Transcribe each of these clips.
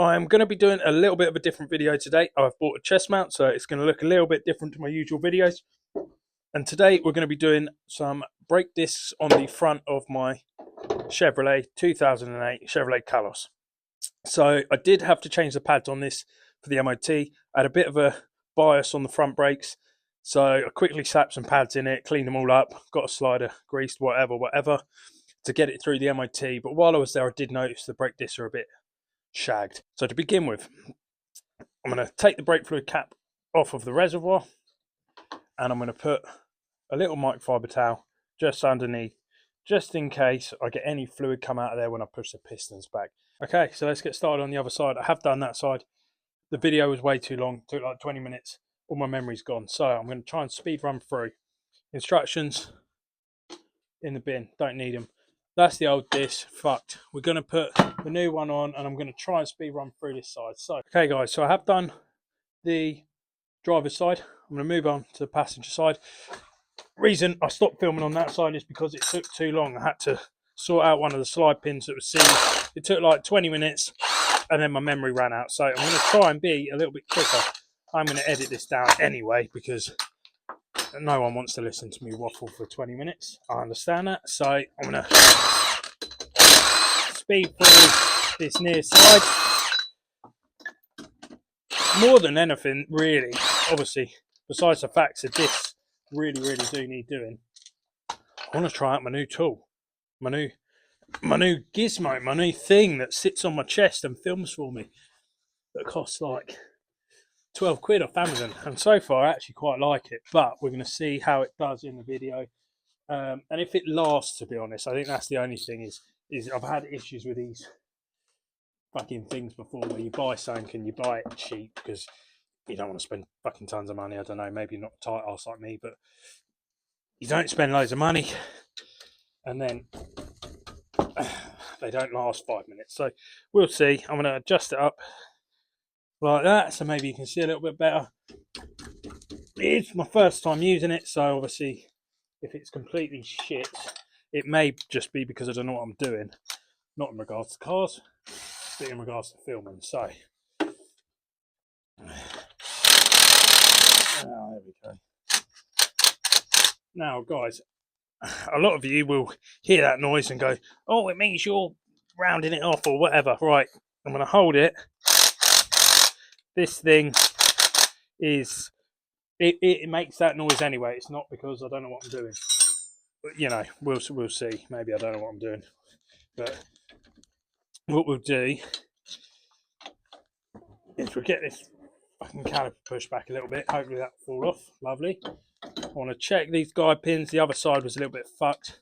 I'm going to be doing a little bit of a different video today. I've bought a chest mount, so it's going to look a little bit different to my usual videos. And today we're going to be doing some brake discs on the front of my Chevrolet 2008 Chevrolet Kalos. So I did have to change the pads on this for the MOT. I had a bit of a bias on the front brakes, so I quickly slapped some pads in it, cleaned them all up, got a slider greased, whatever, to get it through the MOT. But while I was there, I did notice the brake discs are a bit shagged. So to begin with, I'm going to take the brake fluid cap off of the reservoir, and I'm going to put a little microfiber towel just underneath, just in case I get any fluid come out of there when I push the pistons back. Okay, so let's get started on the other side. I have done that side. The video was way too long, took like 20 minutes. All my memory's gone. So I'm going to try and speed run through. Instructions in the bin, don't need them. That's the old disc, fucked. We're going to put the new one on, and I'm going to try and speed run through this side. So, okay guys, so I have done the driver's side. I'm going to move on to the passenger side. Reason I stopped filming on that side is because it took too long. I had to sort out one of the slide pins that was seized. It took like 20 minutes, and then my memory ran out. So I'm going to try and be a little bit quicker. I'm going to edit this down anyway, because no one wants to listen to me waffle for 20 minutes. I understand that. So I'm going to speed through this near side. More than anything, really, obviously, besides the fact that this really do need doing, I want to try out my new tool, my new gizmo, my new thing that sits on my chest and films for me, that costs like 12 quid off Amazon, and so far I actually quite like it. But we're going to see how it does in the video, and if it lasts. To be honest, I think that's the only thing. Is I've had issues with these fucking things before, where you buy something and you buy it cheap because you don't want to spend fucking tons of money. I don't know, maybe not a tight ass like me, but you don't spend loads of money and then they don't last 5 minutes. So we'll see. I'm going to adjust it up like that, so maybe you can see a little bit better. It's my first time using it, so obviously if it's completely shit, it may just be because I don't know what I'm doing. Not in regards to cars, but in regards to filming. So there we go. Now guys, a lot of you will hear that noise and go, oh, it means you're rounding it off or whatever. Right, I'm going to hold it. This thing is, it makes that noise anyway. It's not because I don't know what I'm doing. But, you know, we'll see. Maybe I don't know what I'm doing. But what we'll do is we'll get this fucking caliper pushed back a little bit. Hopefully that will fall off. Lovely. I want to check these guide pins. The other side was a little bit fucked.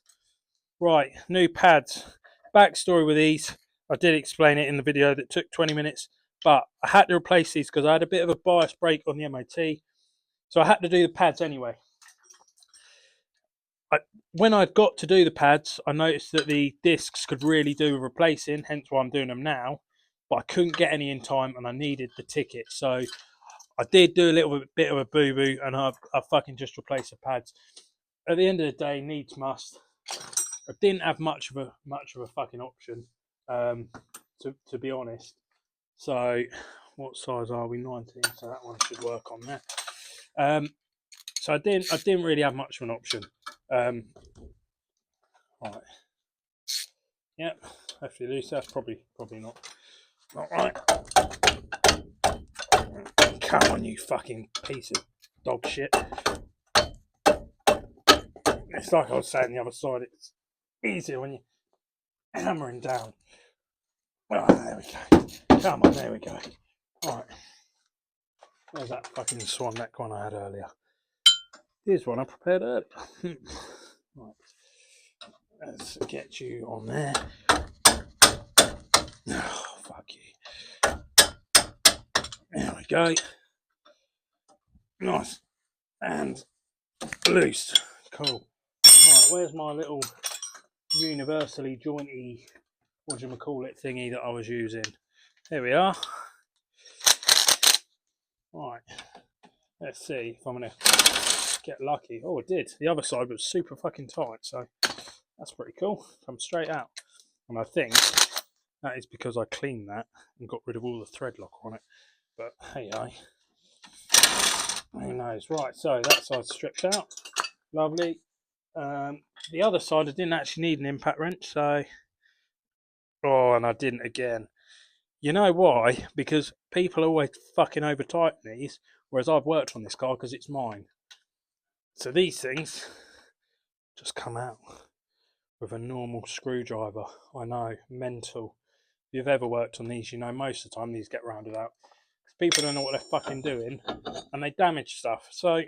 Right, new pads. Backstory with these. I did explain it in the video that took 20 minutes, but I had to replace these because I had a bit of a bias break on the MOT. So I had to do the pads anyway. When I got to do the pads, I noticed that the discs could really do with replacing, hence why I'm doing them now. But I couldn't get any in time, and I needed the ticket. So I did do a little bit of a boo-boo, and I fucking just replaced the pads. At the end of the day, needs must. I didn't have much of a fucking option, to be honest. So what size are we? 19. So that one should work on there. So I didn't really have much of an option. Right. Yep. Hopefully loose. That's probably not right. Come on, you fucking piece of dog shit. It's like I was saying the other side. It's easier when you're hammering down. Oh, there we go. Come on, there we go. Right. There's that fucking swan neck one I had earlier. Here's one I prepared earlier. Right. Let's get you on there. Oh, fuck you. There we go. Nice. And loose. Cool. Right, where's my little universally jointy, whatchamacallit thingy that I was using? There we are. Right. Let's see if I'm going to get lucky. Oh, it did. The other side was super fucking tight, so that's pretty cool. Come straight out. And I think That is because I cleaned that and got rid of all the thread lock on it. But hey, who knows? Right, so that side's stripped out. Lovely. The other side I didn't actually need an impact wrench, so and I didn't again. You know why? Because people always fucking over tighten these, whereas I've worked on this car because it's mine. So these things just come out with a normal screwdriver. I know, mental. If you've ever worked on these, you know most of the time these get rounded out. Because people don't know what they're fucking doing and they damage stuff. So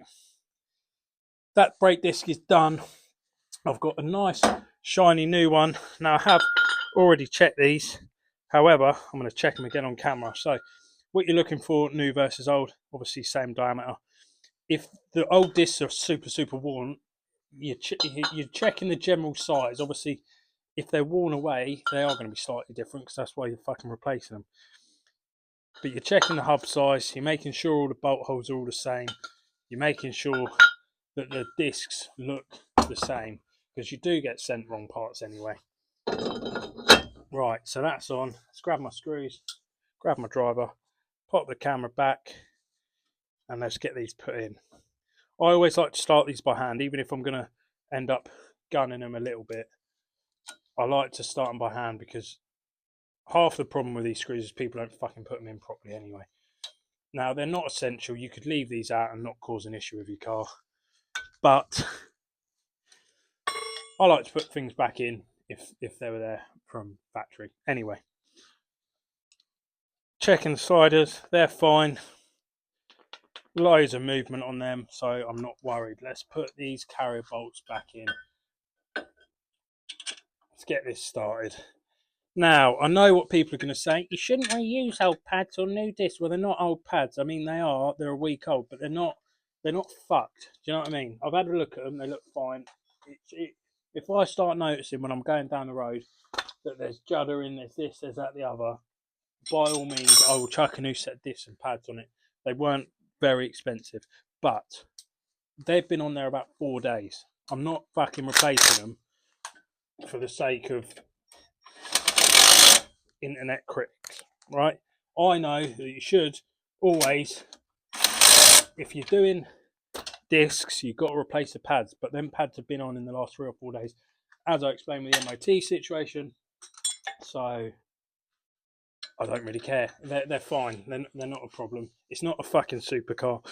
that brake disc is done. I've got a nice shiny new one. Now I have already checked these. However, I'm going to check them again on camera. So what you're looking for, new versus old, obviously same diameter. If the old discs are super worn, you're checking the general size. Obviously, if they're worn away, they are going to be slightly different because that's why you're fucking replacing them. But you're checking the hub size, you're making sure all the bolt holes are all the same, you're making sure that the discs look the same, because you do get sent wrong parts anyway. Right, so that's on. Let's grab my screws, grab my driver, pop the camera back, and let's get these put in. I always like to start these by hand, even if I'm going to end up gunning them a little bit. I like to start them by hand because half the problem with these screws is people don't fucking put them in properly anyway. Now, they're not essential. You could leave these out and not cause an issue with your car. But I like to put things back in if they were there from factory. Anyway, checking the sliders, they're fine. Loads of movement on them, so I'm not worried. Let's put these carrier bolts back in. Let's get this started. Now, I know what people are going to say. You shouldn't reuse old pads or new discs. Well, they're not old pads. I mean, they are. They're a week old, but they're not fucked. Do you know what I mean? I've had a look at them. They look fine. If I start noticing when I'm going down the road that there's judder in, there's this, there's that, the other, by all means, I will chuck a new set of discs and pads on it. They weren't very expensive, but they've been on there about 4 days. I'm not fucking replacing them for the sake of internet critics, right? I know that you should always, if you're doing discs, you've got to replace the pads, but them pads have been on in the last 3 or 4 days, as I explained with the MOT situation, so I don't really care. They're fine. They're not a problem. It's not a fucking supercar.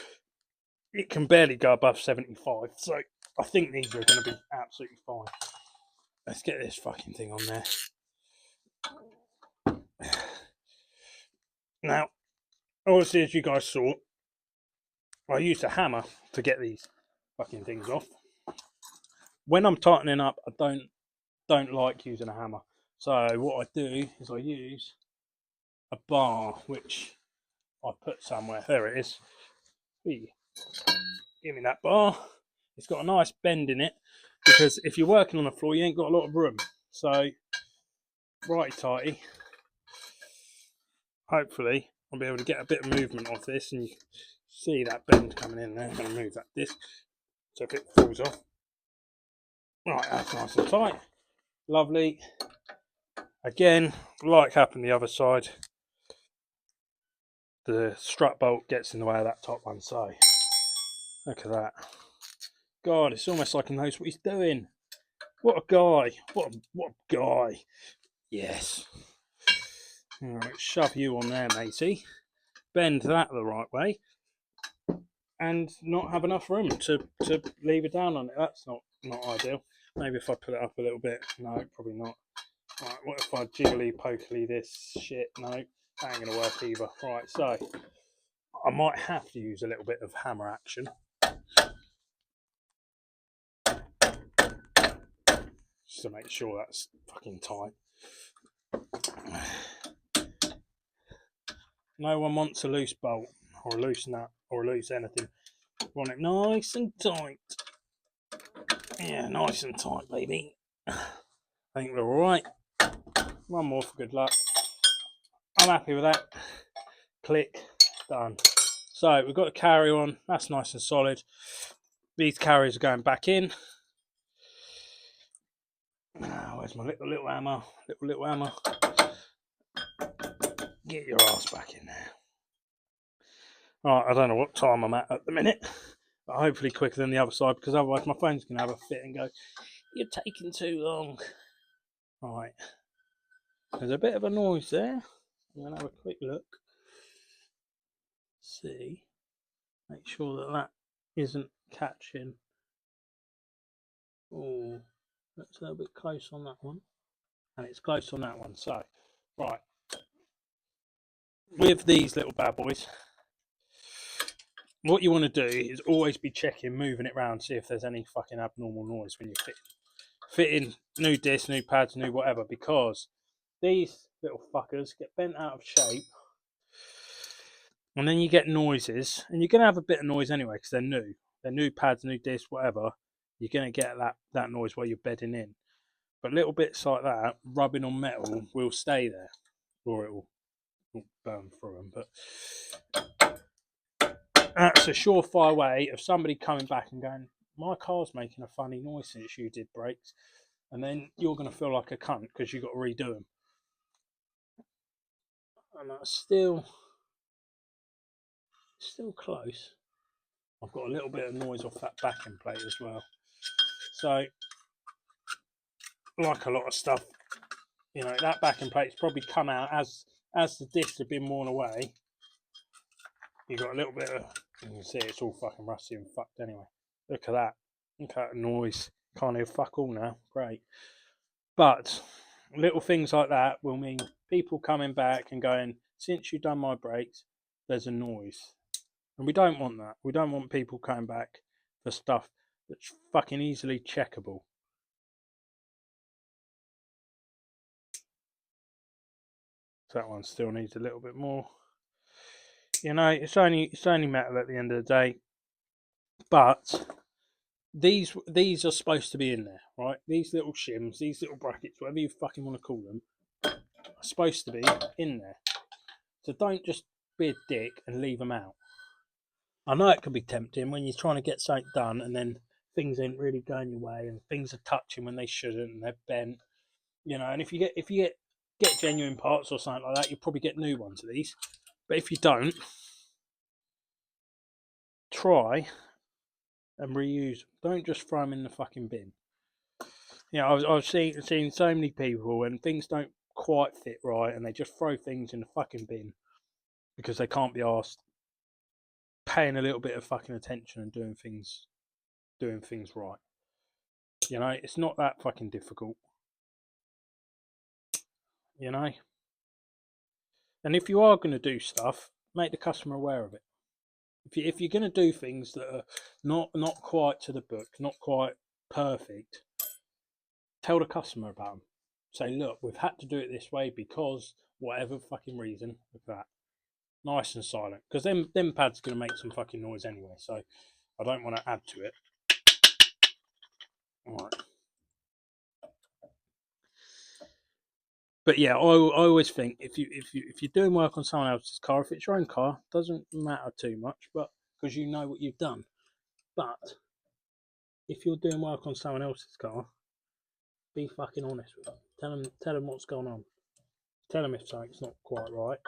It can barely go above 75, so I think these are going to be absolutely fine. Let's get this fucking thing on there. Now, obviously, as you guys saw, I used a hammer to get these fucking things off. When I'm tightening up, I don't like using a hammer. So what I do is I use a bar, which I put somewhere. There it is. Give me that bar. It's got a nice bend in it, because if you're working on the floor, you ain't got a lot of room. So, righty tighty. Hopefully, I'll be able to get a bit of movement off this, and you can see that bend coming in there. I'm going to move that disc, so if it falls off. Right, that's nice and tight. Lovely. Again, like happened the other side, the strut bolt gets in the way of that top one, so look at that. God, it's almost like he knows what he's doing. What a guy. What a guy. Yes. Alright, shove you on there, matey. Bend that the right way. And not have enough room to leave it down on it. That's not ideal. Maybe if I put it up a little bit. No, probably not. Right, what if I jiggly pokely this shit? No, that ain't going to work either. Right, so I might have to use a little bit of hammer action. Just to make sure that's fucking tight. No one wants a loose bolt or a loose nut or a loose anything. You want it nice and tight. Yeah, nice and tight, baby. I think we're alright. One more for good luck. I'm happy with that. Click, done. So we've got the carrier on. That's nice and solid. These carriers are going back in. Where's my little hammer? Little hammer. Get your ass back in there. Alright, I don't know what time I'm at the minute, but hopefully quicker than the other side, because otherwise my phone's going to have a fit and go, you're taking too long. Alright, there's a bit of a noise there. I'm going to have a quick look. See, make sure that that isn't catching. Oh, that's a little bit close on that one. And it's close on that one. So, right, with these little bad boys, what you want to do is always be checking, moving it around, see if there's any fucking abnormal noise when you're fitting new discs, new pads, new whatever, because these little fuckers get bent out of shape, and then you get noises, and you're going to have a bit of noise anyway because they're new pads, new discs, whatever. You're going to get that noise while you're bedding in, but little bits like that rubbing on metal will stay there, or it will burn through them. But that's a surefire way of somebody coming back and going, my car's making a funny noise since you did brakes, and then you're going to feel like a cunt because you've got to redo them. And that's still close. I've got a little bit of noise off that backing plate as well. So, like a lot of stuff, you know, that backing plate's probably come out as the discs have been worn away. You've got a little bit of, you can see it's all fucking rusty and fucked anyway. Look at that. Look at that noise. Can't hear fuck all now. Great. But little things like that will mean people coming back and going, since you've done my brakes, there's a noise. And we don't want that. We don't want people coming back for stuff that's fucking easily checkable. So that one still needs a little bit more. You know, it's only metal at the end of the day. But these are supposed to be in there, right? These little shims, these little brackets, whatever you fucking want to call them, are supposed to be in there. So don't just be a dick and leave them out. I know it can be tempting when you're trying to get something done and then things ain't really going your way and things are touching when they shouldn't and they're bent, you know. And if you get genuine parts or something like that, you'll probably get new ones of these. But if you don't, try and reuse. Don't just throw them in the fucking bin. You know, I've seen so many people when things don't quite fit right and they just throw things in the fucking bin because they can't be asked paying a little bit of fucking attention and doing things right. You know, it's not that fucking difficult. You know? And if you are going to do stuff, make the customer aware of it. If you're going to do things that are not quite to the book, not quite perfect, tell the customer about them. Say, look, we've had to do it this way because whatever fucking reason. Look at that. Nice and silent. Because them pads are going to make some fucking noise anyway, so I don't want to add to it. Alright. But yeah, I always think if you're doing work on someone else's car, if it's your own car, doesn't matter too much, but because you know what you've done. But if you're doing work on someone else's car, be fucking honest with them. Tell them what's going on. Tell them if something's not quite right.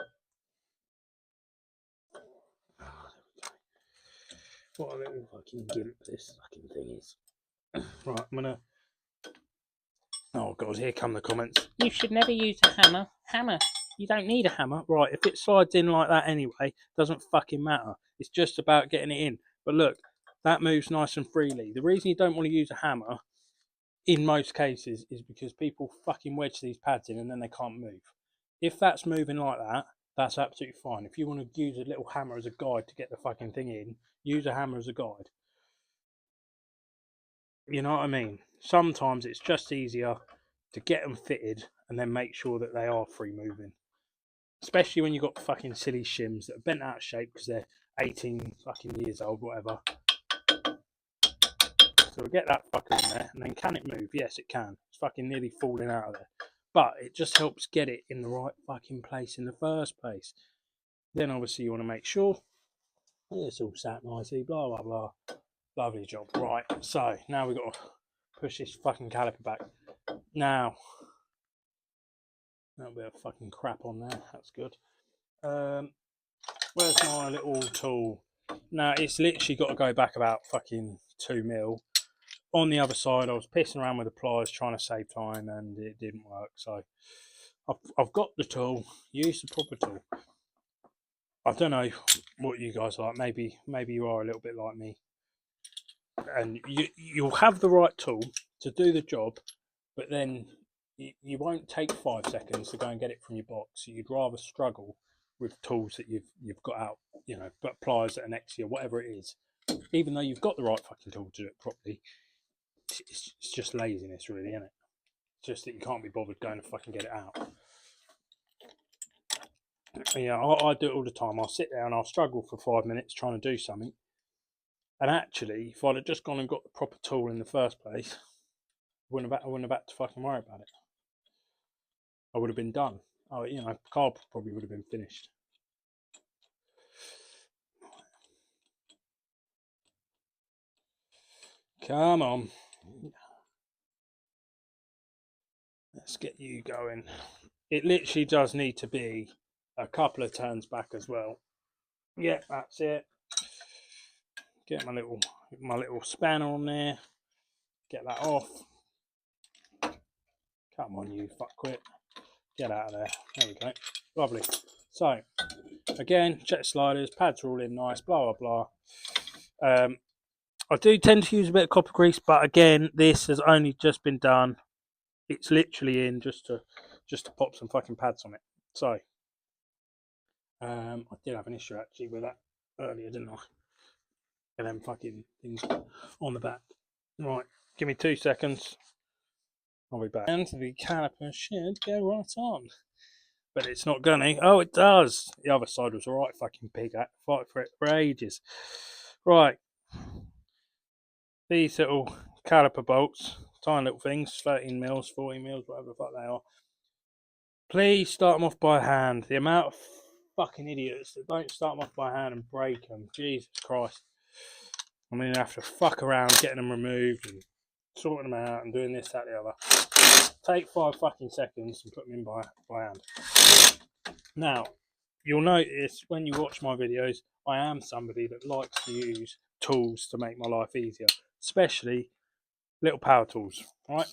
What a little fucking gimp this fucking thing is. Right, I'm gonna. Oh god, here come the comments. You should never use a hammer. Hammer. You don't need a hammer. Right, if it slides in like that anyway, doesn't fucking matter. It's just about getting it in. But look, that moves nice and freely. The reason you don't want to use a hammer, in most cases, is because people fucking wedge these pads in and then they can't move. If that's moving like that, that's absolutely fine. If you want to use a little hammer as a guide to get the fucking thing in, use a hammer as a guide. You know what I mean? Sometimes it's just easier to get them fitted and then make sure that they are free moving. Especially when you've got fucking silly shims that are bent out of shape because they're 18 fucking years old, whatever. So we get that fucker in there, and then can it move? Yes, it can. It's fucking nearly falling out of there. But it just helps get it in the right fucking place in the first place. Then obviously you want to make sure it's all sat nicely, blah, blah, blah. Lovely job. Right, so now we've got to push this fucking caliper back. Now, A little bit of fucking crap on there. That's good. Where's my little tool? Now it's literally got to go back about fucking 2 mil. On the other side, I was pissing around with the pliers trying to save time, and it didn't work. So I've got the tool. Use the proper tool. I don't know what you guys are like. Maybe you are a little bit like me, and you'll have the right tool to do the job, but then you won't take 5 seconds to go and get it from your box. You'd rather struggle with tools that you've got out, but pliers that are next to you, whatever it is. Even though you've got the right fucking tool to do it properly, it's just laziness, really, isn't it? Just that you can't be bothered going to fucking get it out. Yeah, I do it all the time. I'll sit there and I'll struggle for 5 minutes trying to do something. And actually, if I'd have just gone and got the proper tool in the first place, I wouldn't have had to fucking worry about it. I would have been done. Oh, car probably would have been finished. Come on. Let's get you going. It literally does need to be a couple of turns back as well. Yeah, that's it. Get my little spanner on there. Get that off. Come on, you fuckwit. Get out of there. There we go. Lovely. So, again, check sliders. Pads are all in nice. Blah, blah, blah. I do tend to use a bit of copper grease, but again, this has only just been done. It's literally in just to pop some fucking pads on it. So, I did have an issue actually with that earlier, didn't I? And them fucking things on the back. Right, give me 2 seconds. I'll be back. And the caliper should go right on. But it's not gonna. Oh, it does. The other side was alright, fucking pig. I had to fight for it for ages. Right. These little caliper bolts, tiny little things, 13 mils, 14 mils, whatever the fuck they are. Please start them off by hand. The amount of fucking idiots that don't start them off by hand and break them. Jesus Christ. I'm going to have to fuck around getting them removed and sorting them out and doing this, that, the other. Take 5 fucking seconds and put them in by hand. Now, you'll notice when you watch my videos, I am somebody that likes to use tools to make my life easier, especially little power tools, right?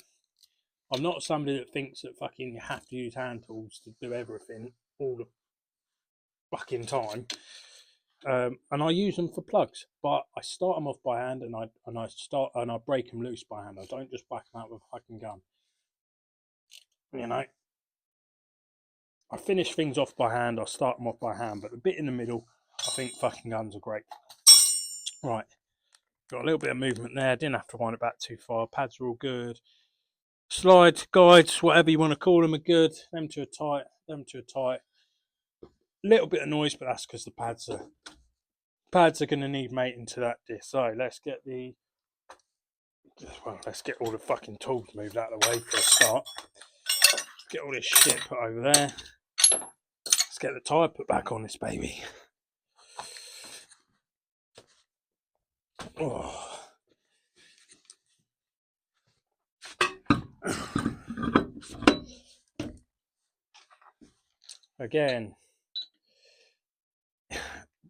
I'm not somebody that thinks that fucking you have to use hand tools to do everything all the fucking time. And I use them for plugs, but I start them off by hand and I break them loose by hand. I don't just whack them out with a fucking gun. I finish things off by hand, I start them off by hand, but the bit in the middle, I think fucking guns are great. Right, got a little bit of movement there, didn't have to wind it back too far, pads are all good. Slides, guides, whatever you want to call them are good, them two are tight. Little bit of noise, but that's because the pads are going to need mating to that disc. So let's get all the fucking tools moved out of the way for a start. Get all this shit put over there. Let's get the tyre put back on this baby. Oh. Again,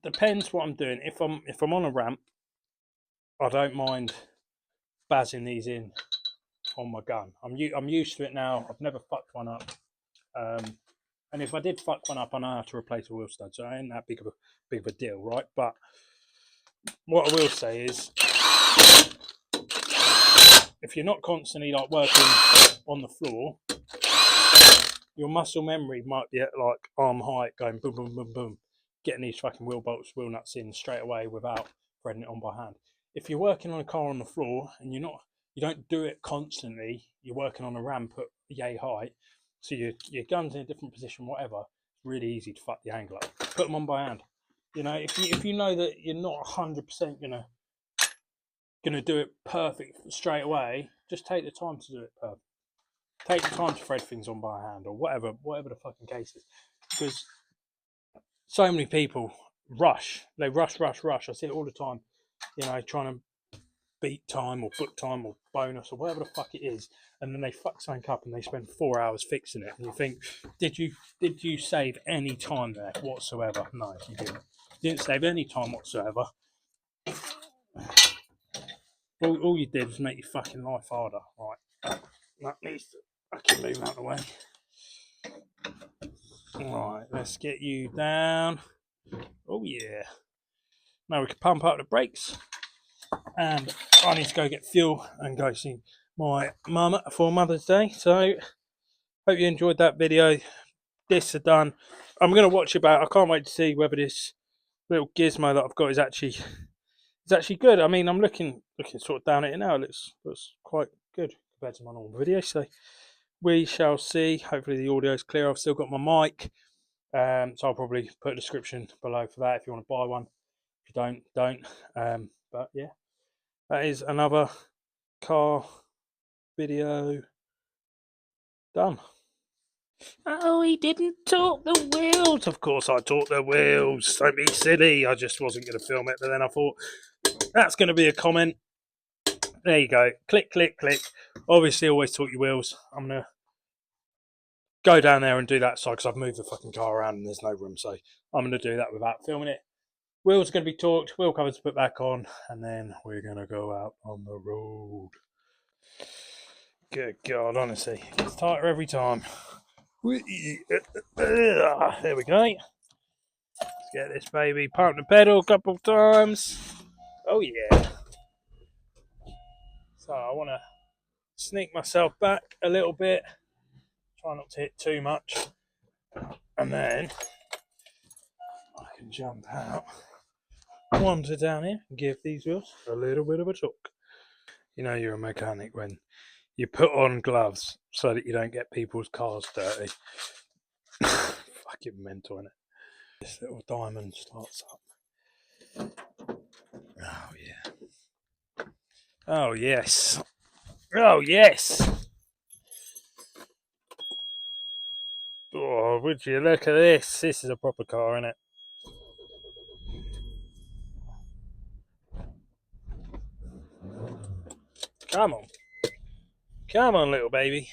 depends what I'm doing. If I'm on a ramp, I don't mind bazzing these in on my gun. I'm used to it now. I've never fucked one up. And if I did fuck one up, I know how to replace a wheel stud, so it ain't that big of a deal, right? But what I will say is, if you're not constantly like working on the floor, your muscle memory might be at like arm height, going boom, boom, boom, boom, getting these fucking wheel bolts, wheel nuts in straight away without threading it on by hand. If you're working on a car on the floor and you don't do it constantly, you're working on a ramp at yay height, so your gun's in a different position, whatever. It's really easy to fuck the angle up. Put them on by hand. If you know that you're not 100% gonna do it perfect straight away, just take the time to do it perfect. Take the time to thread things on by hand or whatever the fucking case is. Because so many people rush. They rush. I see it all the time. Trying to beat time or book time or bonus or whatever the fuck it is, and then they fuck something up and they spend 4 hours fixing it, and you think, did you save any time there whatsoever? No, you didn't. You didn't save any time whatsoever. All you did was make your fucking life harder. Right, that needs to fucking move out of the way. Right, let's get you down. Oh yeah. Now we can pump up the brakes, and I need to go get fuel and go see my mum for Mother's Day. So hope you enjoyed that video. This is done. I'm going to watch it back. I can't wait to see whether this little gizmo that I've got is actually good. I mean, I'm looking sort of down at it now. It looks quite good compared to my normal video. So we shall see. Hopefully the audio is clear. I've still got my mic, so I'll probably put a description below for that if you want to buy one. If you don't. But yeah, that is another car video done. Oh, he didn't torque the wheels. Of course I torqued the wheels. Don't be silly. I just wasn't going to film it, but then I thought that's going to be a comment. There you go. Click, click, click. Obviously, always torque your wheels. I'm going to go down there and do that side because I've moved the fucking car around and there's no room. So I'm going to do that without filming it. Wheels are going to be torqued, wheel covers to put back on, and then we're going to go out on the road. Good God, honestly. It gets tighter every time. There we go. Let's get this baby. Pump the pedal a couple of times. Oh yeah. So I want to sneak myself back a little bit. Try not to hit too much. And then I can jump out. Wander down here and give these wheels a little bit of a torque. You know you're a mechanic when you put on gloves so that you don't get people's cars dirty. Fucking mental, innit? This little diamond starts up. Oh yeah. Oh yes. Oh yes. Oh, would you look at this? This is a proper car, isn't it? Come on. Come on, little baby.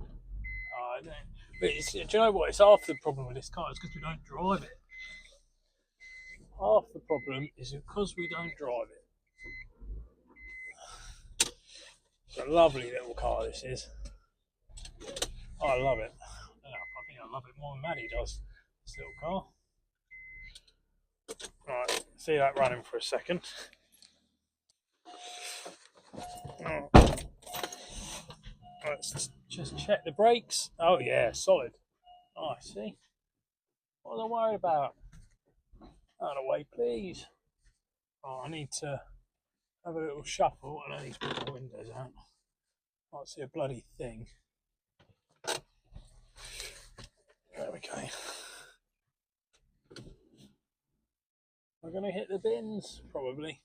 Oh, I don't. But do you know what? It's half the problem with this car is because we don't drive it. Half the problem is because we don't drive it. It's a lovely little car, this is. Oh, I love it. I think I love it more than Maddie does, this little car. Right, see that running for a second. Oh. Let's just check the brakes. Oh yeah, solid. Nice, see? What was I worried about? Out of the way, please. Oh, I need to have a little shuffle and I need to put the windows out. Can't see a bloody thing. There we go. We're going to hit the bins, probably.